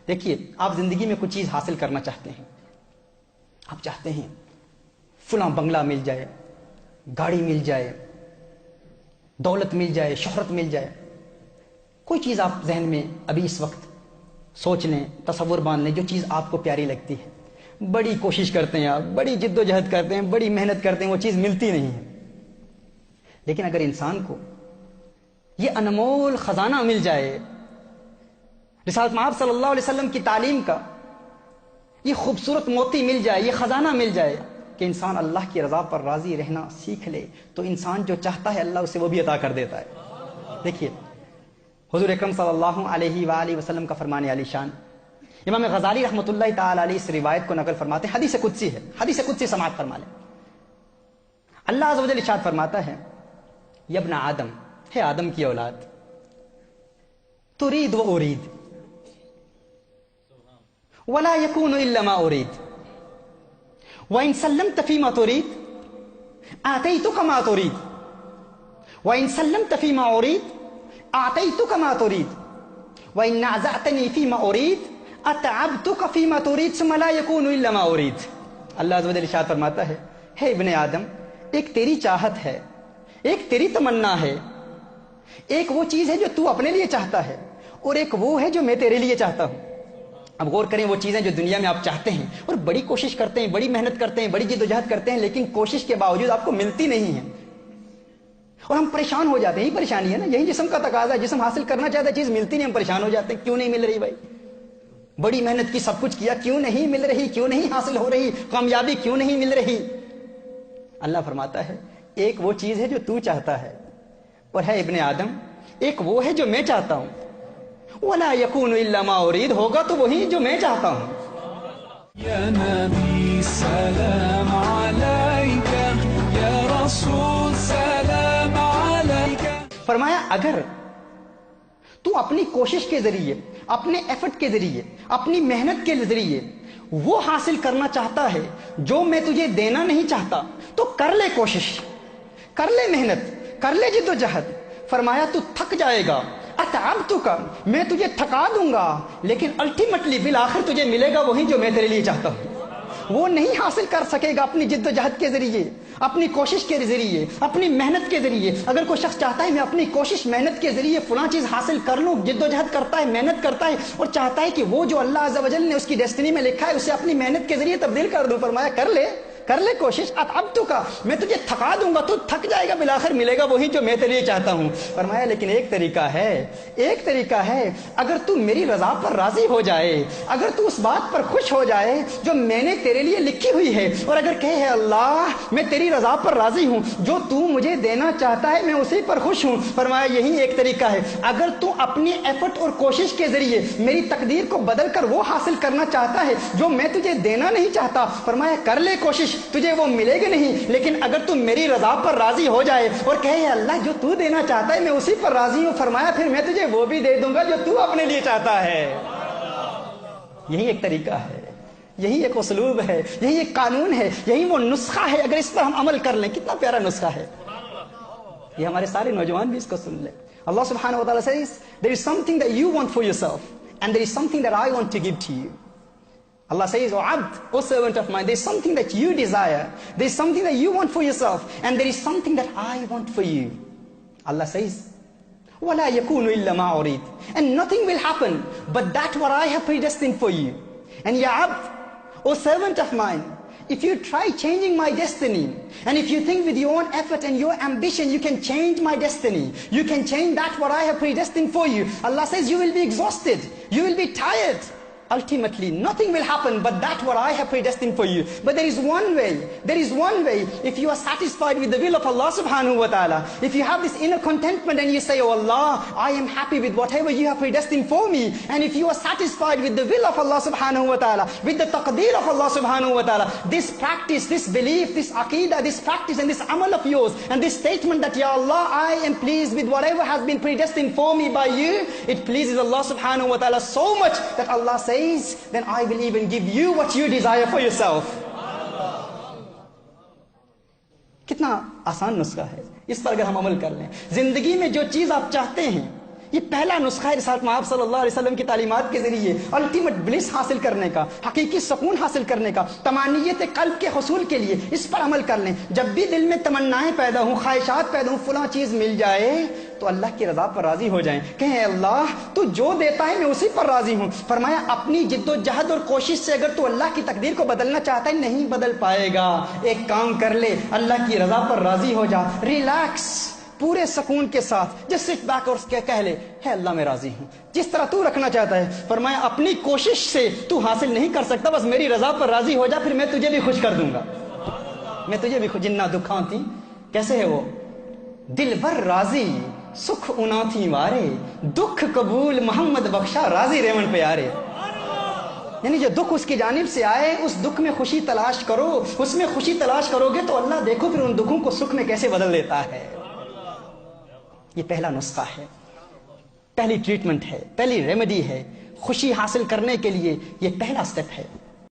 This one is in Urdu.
دیکھیے، آپ زندگی میں کچھ چیز حاصل کرنا چاہتے ہیں، آپ چاہتے ہیں فلاں بنگلہ مل جائے، گاڑی مل جائے، دولت مل جائے، شہرت مل جائے، کوئی چیز آپ ذہن میں ابھی اس وقت سوچ لیں، تصور باندھ لیں جو چیز آپ کو پیاری لگتی ہے، بڑی کوشش کرتے ہیں آپ، بڑی جد و جہد کرتے ہیں، بڑی محنت کرتے ہیں، وہ چیز ملتی نہیں ہے۔ لیکن اگر انسان کو یہ انمول خزانہ مل جائے، رسالت مآب صلی اللہ علیہ وسلم کی تعلیم کا یہ خوبصورت موتی مل جائے، یہ خزانہ مل جائے کہ انسان اللہ کی رضا پر راضی رہنا سیکھ لے، تو انسان جو چاہتا ہے اللہ اسے وہ بھی عطا کر دیتا ہے۔ دیکھیے، حضور اکرم صلی اللہ علیہ وآلہ وسلم کا فرمان علی شان، امام غزالی رحمۃ اللہ تعالی علیہ اس روایت کو نقل فرماتے ہیں، حدیث قدسی ہے، حدیث قدسی سماعت فرما لیں۔ اللہ عز و جل ارشاد فرماتا ہے، یا ابن آدم، ہے آدم کی اولاد، ترید و ارید ولا يكون الا ما اريد وان سلمت فيما تريد اعطيتك ما تريد وان سلمت فيما اريد اعطيتك ما تريد وان نازعتني فيما اريد اتعبتك فيما تريد ثم لا يكون الا ما اريد۔ اللہ عز و جل ارشاد فرماتا ہے، ہے ابن آدم، ایک تیری چاہت ہے، ایک تیری تمنا ہے، ایک وہ چیز ہے جو تو اپنے لیے چاہتا ہے، اور ایک وہ ہے جو میں تیرے لیے چاہتا ہوں۔ اب غور کریں، وہ چیزیں جو دنیا میں آپ چاہتے ہیں اور بڑی کوشش کرتے ہیں، بڑی محنت کرتے ہیں، بڑی جد و جہد کرتے ہیں، لیکن کوشش کے باوجود آپ کو ملتی نہیں ہیں اور ہم پریشان ہو جاتے ہیں۔ یہی پریشانی ہے نا، یہی جسم کا تقاضا ہے، جسم حاصل کرنا چاہتا ہے، چیز ملتی نہیں، ہم پریشان ہو جاتے ہیں، کیوں نہیں مل رہی بھائی؟ بڑی محنت کی، سب کچھ کیا، کیوں نہیں مل رہی، کیوں نہیں حاصل ہو رہی، کامیابی کیوں نہیں مل رہی؟ اللہ فرماتا ہے، ایک وہ چیز ہے جو تو چاہتا ہے، اور ہے ابن آدم، ایک وہ ہے جو میں چاہتا ہوں، وَلَا يَكُونُ إِلَّا مَا أُرِيدُ، ہوگا تو وہی جو میں چاہتا ہوں۔ یا نبی سلام علیکہ، یا رسول سلام علیکہ۔ فرمایا اگر تو اپنی کوشش کے ذریعے، اپنے ایفرٹ کے ذریعے، اپنی محنت کے ذریعے وہ حاصل کرنا چاہتا ہے جو میں تجھے دینا نہیں چاہتا، تو کر لے کوشش، کر لے محنت، کر لے جد و جہد۔ فرمایا تو تھک جائے گا، اتعبتک، میں تجھے تھکا دوں گا، لیکن الٹیمیٹلی بالآخر تجھے ملے گا وہی جو میں تیرے لیے چاہتا ہوں۔ وہ نہیں حاصل کر سکے گا اپنی جد و جہد کے ذریعے، اپنی کوشش کے ذریعے، اپنی محنت کے ذریعے۔ اگر کوئی شخص چاہتا ہے میں اپنی کوشش محنت کے ذریعے فلاں چیز حاصل کر لوں، جد و جہد کرتا ہے، محنت کرتا ہے، اور چاہتا ہے کہ وہ جو اللہ عز و جل نے اس کی ڈیسٹنی میں لکھا ہے اسے اپنی محنت کے ذریعے تبدیل کر دوں، فرمایا کر لے، کر لے کوشش، اتعبتک، میں تجھے تھکا دوں گا، تو تھک جائے گا، بالآخر ملے گا وہی جو میں تیرے لیے چاہتا ہوں۔ فرمایا لیکن ایک طریقہ ہے، ایک طریقہ ہے، اگر تو میری رضا پر راضی ہو جائے، اگر تو اس بات پر خوش ہو جائے جو میں نے تیرے لیے لکھی ہوئی ہے، اور اگر کہے اللہ میں تیری رضا پر راضی ہوں، جو تو مجھے دینا چاہتا ہے میں اسی پر خوش ہوں، فرمایا یہی ایک طریقہ ہے۔ اگر تو اپنی ایفرٹ اور کوشش کے ذریعے میری تقدیر کو بدل کر وہ حاصل کرنا چاہتا ہے جو میں تجھے دینا نہیں چاہتا، فرمایا کر لے کوشش، تجھے وہ ملے گا نہیں، لیکن اگر تم میری رضا پر راضی ہو جائے اور کہے اللہ جو تو دینا چاہتا ہے میں اسی پر راضی ہوں، فرمایا پھر میں تجھے وہ بھی دے دوں گا جو تو اپنے لیے چاہتا ہے۔ یہی ایک طریقہ ہے، یہی ایک اسلوب ہے، یہی ایک قانون ہے، یہی وہ نسخہ ہے، اگر اس پر ہم عمل کر لیں کتنا پیارا نسخہ ہے۔ یہ ہمارے سارے نوجوان بھی اس کو سن لیں۔ اللہ سبحانہ و تعالیٰ says there is something that you want for yourself and there is something that I want to give to you. Allah says, O abd, O servant of mine, there is something that you desire, there is something that you want for yourself, and there is something that I want for you. Allah says, وَلَا يَكُونُ إِلَّا مَا أُرِيدُ، and nothing will happen but that what I have predestined for you. And ya abd, O servant of mine, if you try changing my destiny, and if you think with your own effort and your ambition you can change my destiny, you can change that what I have predestined for you, Allah says you will be exhausted, you will be tired. Ultimately, nothing will happen but that what I have predestined for you. But there is one way, if you are satisfied with the will of Allah subhanahu wa ta'ala, if you have this inner contentment and you say, oh Allah, I am happy with whatever you have predestined for me, and if you are satisfied with the will of Allah subhanahu wa ta'ala, with the taqdeer of Allah subhanahu wa ta'ala, this practice, this belief, this aqeedah, this practice and this amal of yours, and this statement that, Ya Allah, I am pleased with whatever has been predestined for me by you, it pleases Allah subhanahu wa ta'ala so much that Allah says, then I will even give you what you desire for yourself. کتنا آسان نسخہ ہے، اس پر اگر ہم عمل کر لیں، زندگی میں جو چیز آپ چاہتے ہیں یہ پہلا نسخہ ہے رسالت مآب صلی اللہ علیہ وسلم کی تعلیمات کے ذریعے الٹیمیٹ بلس حاصل کرنے کا، حقیقی سکون حاصل کرنے کا، تمانیت قلب کے حصول کے لیے اس پر عمل کر لیں۔ جب بھی دل میں تمنائیں پیدا ہوں، خواہشات پیدا ہوں، فلاں چیز مل جائے تو اللہ کی رضا پر راضی ہو جائیں، کہیں اے اللہ تو جو دیتا ہے میں اسی پر راضی ہوں۔ فرمایا اپنی جد و جہد اور کوشش سے اگر تو اللہ کی تقدیر کو بدلنا چاہتا ہے نہیں بدل پائے گا، ایک کام کر لے، اللہ کی رضا پر راضی ہو جا، ریلیکس، پورے سکون کے ساتھ جس سٹ بیک اور کہہ لے ہے اللہ میں راضی ہوں جس طرح تو رکھنا چاہتا ہے۔ فرمایا اپنی کوشش سے تو حاصل نہیں کر سکتا، بس میری رضا پر راضی ہو جا، پھر میں تجھے بھی خوش کر دوں گا، میں تجھے بھی خوش۔ جنہ دکھاں تھی، کیسے ہے وہ؟ دل بر راضی سکھ انا تھی وارے، دکھ قبول محمد بخشا راضی ریون پیارے۔ یعنی جو دکھ اس کی جانب سے آئے اس دکھ میں خوشی تلاش کرو، اس میں خوشی تلاش کرو گے تو اللہ دیکھو پھر ان دکھوں کو سکھ میں کیسے بدل دیتا ہے۔ یہ پہلا نسخہ ہے، پہلی ٹریٹمنٹ ہے، پہلی ریمیڈی ہے، خوشی حاصل کرنے کے لیے یہ پہلا سٹیپ ہے۔